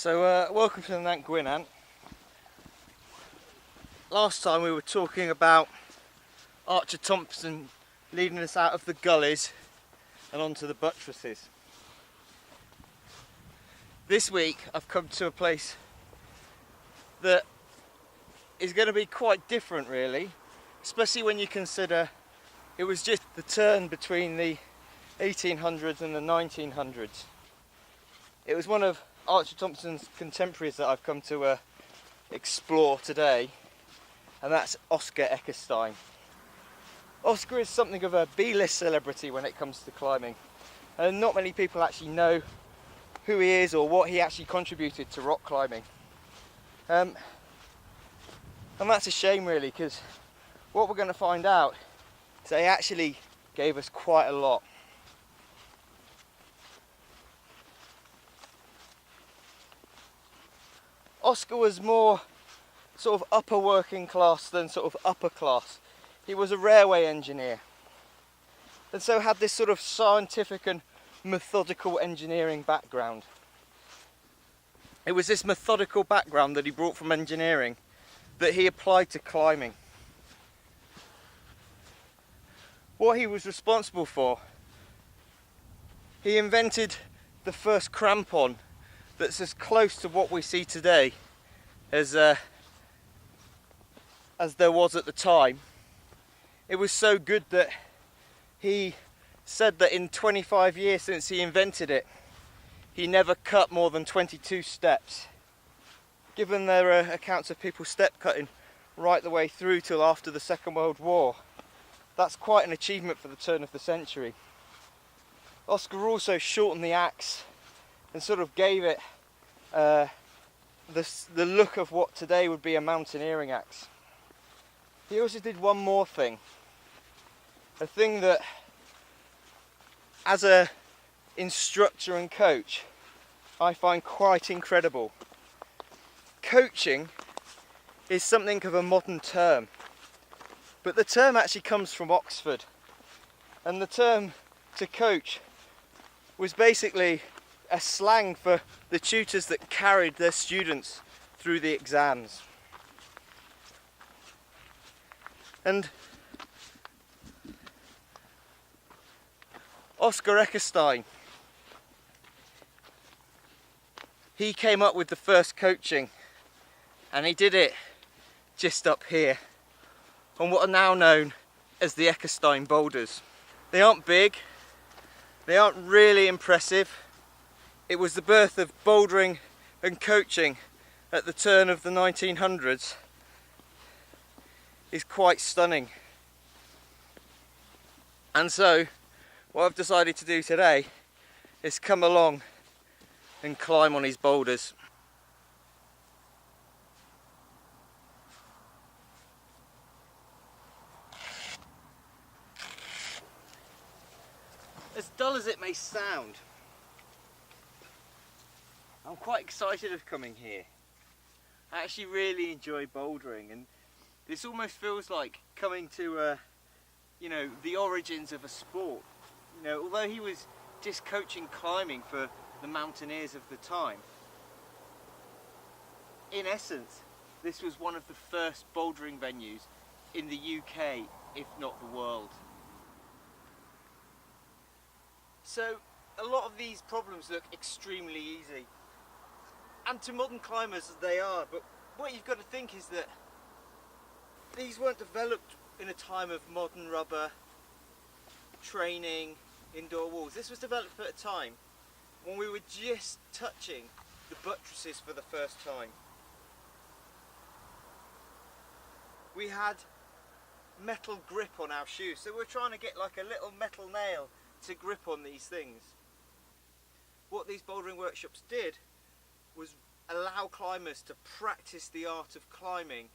Welcome to the Nant Gwynant. Last time we were talking about Archer Thompson leading us out of the gullies and onto the buttresses. This week I've come to a place that is going to be quite different really, especially when you consider it was just the turn between the 1800s and the 1900s. It was one of Archer Thompson's contemporaries that I've come to explore today, and that's Oscar Eckenstein. Oscar is something of a B-list celebrity when it comes to climbing, and not many people actually know who he is or what he actually contributed to rock climbing. And that's a shame really, because what we're going to find out is that he actually gave us quite a lot. Oscar was more sort of upper working class than sort of upper class. He was a railway engineer, and so had this sort of scientific and methodical engineering background. It was this methodical background that he brought from engineering that he applied to climbing. What he was responsible for, he invented the first crampon that's as close to what we see today as there was at the time. It was so good that he said that in 25 years since he invented it, he never cut more than 22 steps. Given there are accounts of people step cutting right the way through till after the Second World War, that's quite an achievement for the turn of the century. Oscar also shortened the axe and sort of gave it the look of what today would be a mountaineering axe. He also did one more thing, a thing that as a instructor and coach I find quite incredible. Coaching is something of a modern term, but the term actually comes from Oxford, and the term to coach was basically a slang for the tutors that carried their students through the exams. And Oscar Eckenstein, he came up with the first coaching, and he did it just up here on what are now known as the Eckenstein boulders. They aren't big, they aren't really impressive. It was the birth of bouldering and coaching at the turn of the 1900s. Is quite stunning. And so what I've decided to do today is come along and climb on his boulders. As dull as it may sound, I'm quite excited of coming here. I actually really enjoy bouldering, and this almost feels like coming to the origins of a sport. Although he was just coaching climbing for the mountaineers of the time, in essence this was one of the first bouldering venues in the UK, if not the world. So a lot of these problems look extremely easy, and to modern climbers they are, but what you've got to think is that these weren't developed in a time of modern rubber, training, indoor walls. This was developed at a time when we were just touching the buttresses for the first time. We had metal grip on our shoes, so we're trying to get like a little metal nail to grip on these things. What these bouldering workshops did was allow climbers to practice the art of climbing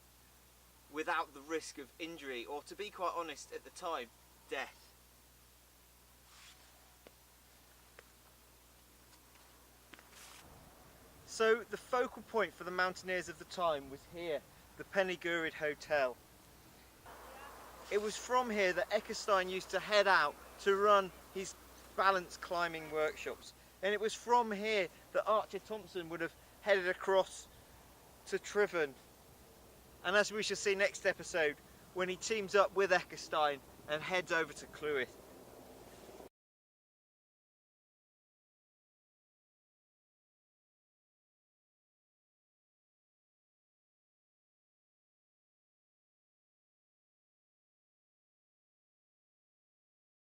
without the risk of injury, or to be quite honest at the time, death. So the focal point for the mountaineers of the time was here, the Pennygurid Hotel. It was from here that Eckenstein used to head out to run his balance climbing workshops, and it was from here that Archer Thompson would have headed across to Triven. And as we shall see next episode, when he teams up with Eckenstein and heads over to Clwyd.